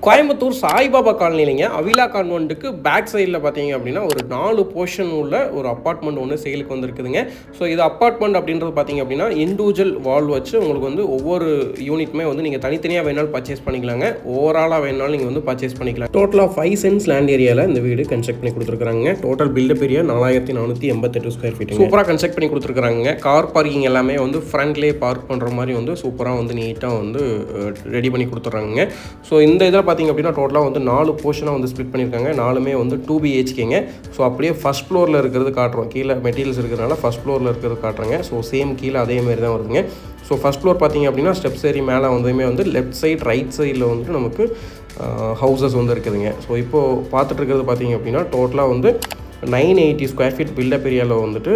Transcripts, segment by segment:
Coimbatore Saibaba காலனிலிங்க Avila கான்வென்ட்டுக்கு back சைடில் பார்த்தீங்க அப்படின்னா ஒரு 4 போர்ஷன் உள்ள ஒரு அப்பார்ட்மெண்ட் ஒன்று சேலுக்கு வந்துருக்குதுங்க. ஸோ இது அப்பார்ட்மெண்ட் அப்படின்றது பார்த்தீங்க அப்படின்னா இண்டிவிஜுவல் வால் வச்சு உங்களுக்கு வந்து ஒவ்வொரு யூனிட்டுமே வந்து நீங்கள் தனித்தனியாக வேணாலும் பர்ச்சேஸ் பண்ணிக்கலாங்க. ஓவராலாக வேணாலும் நீங்கள் வந்து பர்ச்சேஸ் பண்ணிக்கலாம். டோட்டலாக 5 சென்ட்ஸ் லேண்ட் ஏரியாவில் இந்த வீடு கன்ஸ்ட்ரக்ட் பண்ணி கொடுத்துருக்காங்க. Total buildup area 4488 square feet. சூப்பராக கன்ஸ்ட்ரக்ட் பண்ணி கொடுத்துருக்காங்க. கார் பார்க்கிங் எல்லாமே வந்து ஃப்ரண்ட்லேயே பார்க் பண்ணுற மாதிரி வந்து சூப்பராக வந்து நீட்டாக வந்து ரெடி பண்ணி கொடுத்துட்றாங்க. ஸோ இந்த இதில் பார்த்தீங்க அப்படின்னா டோட்டலாக வந்து 4 போர்ஷனாக வந்து ஸ்ப்ளிட் பண்ணியிருக்காங்க. 4மே வந்து 2 BHKங்க. ஸோ அப்படியே ஃபஸ்ட் ஃப்ளோரில் இருக்கிறது காட்டுறோம். கீழே மெட்டீரியல்ஸ் இருக்கிறதுனால ஃபஸ்ட் ஃப்ளோரில் இருக்கிறது காட்டுறாங்க. ஸோ சேம் கீழே அதேமாரி தான் வருதுங்க. ஸோ ஃபஸ்ட் ஃப்ளோர் பார்த்தீங்க அப்படின்னா ஸ்டெப்ஸ் ஏறி மேலே வந்துமே வந்து லெஃப்ட் சைட் ரைட் சைடில் வந்துட்டு நமக்கு ஹவுசஸ் வந்து இருக்குதுங்க. ஸோ இப்போது பார்த்துட்டு இருக்கிறது பார்த்தீங்க அப்படின்னா டோட்டலாக வந்து 980 ஸ்கொயர் ஃபீட் பில்டப் ஏரியாவில் வந்துட்டு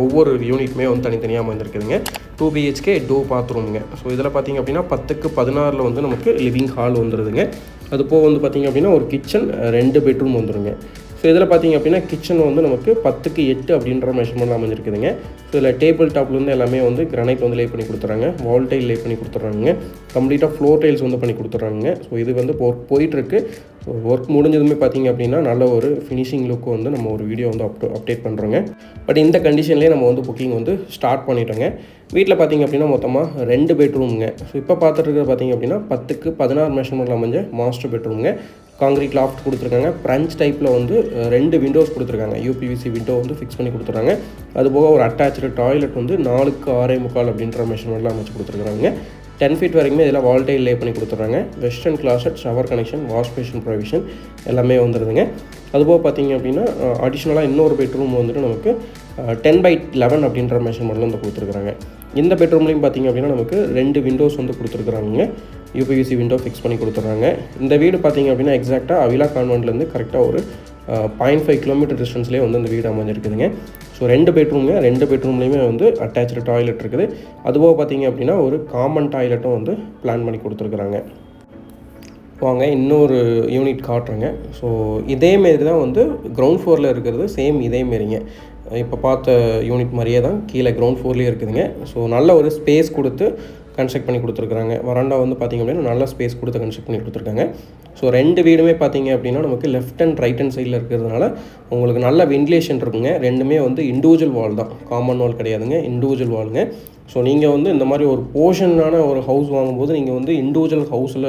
ஒவ்வொரு யூனிட்டுமே வந்து தனித்தனியாக அமைந்திருக்குதுங்க. 2 BHK 2 பாத்ரூமுங்க. ஸோ இதில் பார்த்திங்க அப்படின்னா 10க்கு 16 வந்து நமக்கு லிவிங் ஹால் வந்துடுதுங்க. அது போக வந்து பார்த்திங்க அப்படின்னா ஒரு கிச்சன் 2 பெட்ரூம் வந்துடுங்க. ஸோ இதில் பார்த்திங்க அப்படின்னா கிச்சன் வந்து நமக்கு 10க்கு 8 அப்படின்ற மெஷர்மெண்ட் அமைஞ்சிருக்குதுங்க. ஸோ இதில் டேபிள் டாப்லேருந்து எல்லாமே வந்து கிரானைட் வந்து லே பண்ணி கொடுத்துட்றாங்க. வால் டைல் லே பண்ணி கொடுத்துட்றாங்க. கம்ப்ளீட்டாக ஃப்ளோர் டைல்ஸ் வந்து பண்ணி கொடுத்துட்றாங்க. ஸோ இது வந்து போயிட்டுருக்கு. ஒர்க் முடிஞ்சதுமே பார்த்திங்க அப்படின்னா நல்ல ஒரு ஃபினிஷிங் லுக்கு வந்து நம்ம ஒரு வீடியோ வந்து அப்டேட் பண்ணுறோங்க. பட் இந்த கண்டிஷன்லேயே நம்ம வந்து புக்கிங் வந்து ஸ்டார்ட் பண்ணிட்டோங்க. வீட்டில் பார்த்திங்க அப்படின்னா மொத்தமாக 2 பெட்ரூமுங்க. ஸோ இப்போ பார்த்துட்டு இருக்கிறது பார்த்திங்க அப்படின்னா 10க்கு 16 மெஷர்மெண்ட்டில் அமைஞ்ச மாஸ்டர் பெட்ரூமுங்க. காங்கிரீட் லாஃப்ட் கொடுத்துருக்காங்க. ப்ரஞ்ச் டைப்பில் வந்து 2 விண்டோஸ் கொடுத்துருக்காங்க. UPVC விண்டோ வந்து ஃபிக்ஸ் பண்ணி கொடுத்துட்றாங்க. அதுபோக ஒரு அட்டாச்சு டாய்லெட் வந்து 4க்கு 6.25 அப்படின்ற மெஷர்மெண்ட்டில் அமைச்சு கொடுத்துருக்காங்க. 10 ஃபீட் வரைக்குமே இதில் வால் டைல் லே பண்ணி கொடுத்துட்றாங்க. Western closet, shower connection, wash basin provision எல்லாமே வந்துடுதுங்க. அதுபோக பார்த்திங்க அப்படின்னா அடிஷ்னலாக இன்னொரு பெட்ரூம் வந்துட்டு நமக்கு 10/11 அப்படின்ற மெஷர்மெண்ட்டில் வந்து கொடுத்துருக்குறாங்க. இந்த பெட்ரூம்லேயும் பார்த்திங்க அப்படின்னா நமக்கு 2 விண்டோஸ் வந்து கொடுத்துருக்குறாங்க. UPVC விண்டோ ஃபிக்ஸ் பண்ணி கொடுத்துட்றாங்க. இந்த வீடு பார்த்திங்க அப்படின்னா எக்ஸாக்டாக அவிலா கான்வென்ட்லேருந்து கரெக்டாக ஒரு 0.5 கிலோமீட்டர் டிஸ்டன்ஸ்லேயே வந்து இந்த வீடு அமைஞ்சிருக்குதுங்க. ஸோ 2 பெட்ரூமுங்க. 2 பெட்ரூம்லேயுமே வந்து அட்டாச்சு டாய்லெட் இருக்குது. அதுபோக பார்த்திங்க அப்படின்னா ஒரு காமன் டாய்லெட்டும் வந்து பிளான் பண்ணி கொடுத்துருக்குறாங்க. வாங்க இன்னொரு யூனிட் காட்டுறேங்க. ஸோ இதேமாரி தான் வந்து கிரவுண்ட் ஃப்ளோரில் இருக்கிறது சேம் இதேமாரிங்க. இப்போ பார்த்த யூனிட் மாதிரியே தான் கீழே கிரவுண்ட் ஃப்ளோர்லேயே இருக்குதுங்க. ஸோ நல்ல ஒரு ஸ்பேஸ் கொடுத்து கன்ஸ்ட்ரக்ட் பண்ணி கொடுத்துருக்குறாங்க. வராண்டா வந்து பார்த்திங்க அப்படின்னா நல்ல ஸ்பேஸ் கொடுத்து கன்ஸ்ட்ரக்ட் பண்ணி கொடுத்துருக்காங்க. ஸோ 2 வீடுமே பார்த்திங்க அப்படின்னா நமக்கு லெஃப்ட் அண்ட் ரைட் ஹேண்ட் சைடில் இருக்கிறதுனால உங்களுக்கு நல்ல வென்டிலேஷன் இருக்குங்க. 2மே வந்து இண்டிவிஜுவல் வால் தான், காமன் வால் கிடையாதுங்க, இண்டிவிஜுவல் வாலுங்க. ஸோ நீங்கள் வந்து இந்த மாதிரி ஒரு போர்ஷனான ஒரு ஹவுஸ் வாங்கும்போது நீங்கள் வந்து இண்டிவிஜுவல் ஹவுஸில்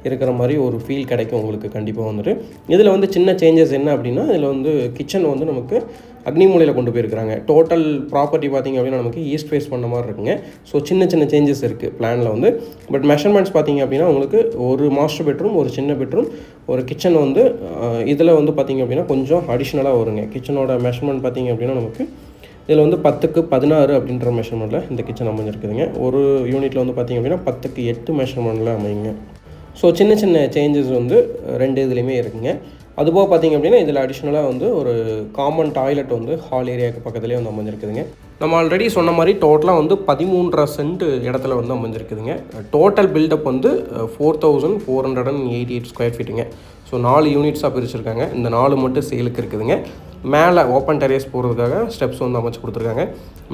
இருக்கிற மாதிரி ஒரு ஃபீல் கிடைக்கும் உங்களுக்கு கண்டிப்பாக வந்துட்டு. இதில் வந்து சின்ன சேஞ்சஸ் என்ன அப்படின்னா இதில் வந்து கிச்சன் வந்து நமக்கு அக்னி மூலையில் கொண்டு போயிருக்கிறாங்க. டோட்டல் ப்ராப்பர்ட்டி பார்த்திங்க அப்படின்னா நமக்கு ஈஸ்ட் ஃபேஸ் பண்ண மாதிரி இருக்குங்க. ஸோ சின்ன சின்ன சேஞ்சஸ் இருக்குது பிளானில் வந்து. பட் மெஷர்மெண்ட்ஸ் பார்த்திங்க அப்படின்னா உங்களுக்கு ஒரு மாஸ்டர் பெட்ரூம், ஒரு சின்ன பெட்ரூம், ஒரு கிச்சன் வந்து இதில் வந்து பார்த்திங்க அப்படின்னா கொஞ்சம் அடிஷ்னலாக வருங்க. கிச்சனோட மெஷர்மெண்ட் பார்த்திங்க அப்படின்னா நமக்கு இதில் வந்து 10க்கு 16 அப்படின்ற மெஷர்மெண்ட்டில் இந்த கிச்சன் அமைஞ்சிருக்குதுங்க. ஒரு யூனிட்டில் வந்து பார்த்திங்க அப்படின்னா 10க்கு 8 மெஷர்மெண்ட்டில் அமையுங்க. ஸோ சின்ன சின்ன சேஞ்சஸ் வந்து 2 இதுலேயுமே இருக்குங்க. அதுபோக பார்த்திங்க அப்படின்னா இதில் அடிஷ்னலாக வந்து ஒரு காமன் டாய்லெட் வந்து ஹால் ஏரியாவுக்கு பக்கத்துலேயே வந்து அமைஞ்சிருக்குதுங்க. நம்ம ஆல்ரெடி சொன்ன மாதிரி டோட்டலாக வந்து 13.5 சென்ட் இடத்துல வந்து அமைஞ்சிருக்குதுங்க. டோட்டல் பில்டப் வந்து 4488 ஸ்கொயர் ஃபீட்டுங்க. ஸோ 4 யூனிட்ஸாக பிரிச்சுருக்காங்க. இந்த 4 மட்டும் சேலுக்கு இருக்குதுங்க. மேலே ஓப்பன் டெரேஸ் போகிறதுக்காக ஸ்டெப்ஸ் வந்து அமைச்சு கொடுத்துருக்காங்க.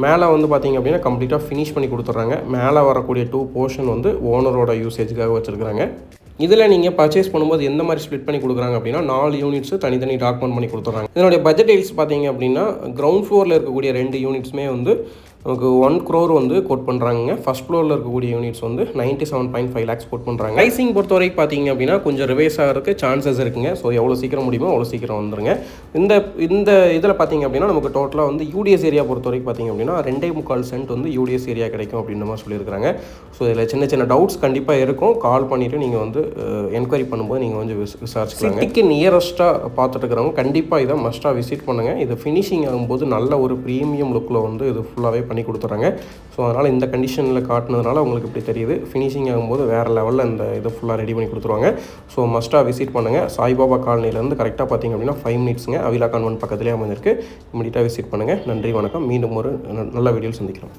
மேலே வந்து பார்த்திங்க அப்படின்னா கம்ப்ளீட்டாக ஃபினிஷ் பண்ணி கொடுத்துட்றாங்க. மேலே வரக்கூடிய 2 போர்ஷன் வந்து ஓனரோட யூசேஜுக்காக வச்சுருக்காங்க. இதில் நீங்கள் பர்ச்சேஸ் பண்ணும்போது எந்த மாதிரி ஸ்ப்ளிட் பண்ணி கொடுக்குறாங்க அப்படின்னா 4 யூனிட்ஸு தனித்தனி டாக்குமெண்ட் பண்ணி கொடுத்துட்றாங்க. இதனுடைய பட்ஜெட் டீல்ஸ் பார்த்திங்க அப்படின்னா கிரவுண்ட் ஃப்ளோரில் இருக்கக்கூடிய 2 யூனிட்ஸுமே வந்து நமக்கு 1 crore வந்து கோட் பண்ணுறாங்க. ஃபஸ்ட் ஃப்ளோரில் இருக்கக்கூடிய யூனிட்ஸ் வந்து 97.5 lakhs கோட் பண்ணுறாங்க. ப்ரைசிங் பொறுத்த வரைக்கும் பார்த்திங்க அப்படின்னா கொஞ்சம் ரிவைஸ் ஆகிறதுக்கு சான்சஸ் இருக்குங்க. ஸோ எவ்வளோ சீக்கிரம் முடியுமோ அவ்வளோ சீக்கிரம் வந்துருங்க. இந்த இதில் பார்த்திங்க அப்படின்னா நமக்கு டோட்டலாக வந்து UDS ஏரியா பொறுத்த வரைக்கும் பார்த்திங்க அப்படின்னா 2.25 சென்ட் வந்து UDS ஏரியா கிடைக்கும் அப்படின்ற மாதிரி சொல்லியிருக்காங்க. ஸோ இதில் சின்ன சின்ன டவுட்ஸ் கண்டிப்பாக இருக்கும். கால் பண்ணிவிட்டு நீங்கள் வந்து என்கொயரி பண்ணும்போது நீங்கள் வந்து விசாரிச்சுக்கலாங்க. சிட்டிக்கு நியரஸ்ட்டாக பார்த்துட்டு இருக்கிறவங்க கண்டிப்பாக இதை மஸ்ட்டாக விசிட் பண்ணுங்கள். இது ஃபினிஷிங் ஆகும்போது நல்ல ஒரு ப்ரீமியம் லுக்கில் வந்து இது ஃபுல்லாகவே பண்ணி கொடுத்துட்றாங்க. ஸோ அதனால் இந்த கண்டிஷனில் காட்டினதுனால உங்களுக்கு இப்படி தெரியுது. ஃபினிஷிங் ஆகும்போது வேறு லெவலில் இந்த இதை ஃபுல்லாக ரெடி பண்ணி கொடுத்துருவாங்க. ஸோ மஸ்ட்டாக விசிட் பண்ணுங்கள். சாய்பாபா காலனிலேருந்து கரெக்டாக பார்த்திங்க அப்படின்னா 5 மினிட்ஸுங்க. அவிலா கான்வென்ட் பக்கத்துலேயே அமைஞ்சிருக்கு. இமீடியட்டாக விசிட் பண்ணுங்கள். நன்றி, வணக்கம். மீண்டும் ஒரு நல்ல வீடியோவில் சந்திக்கிறோம்.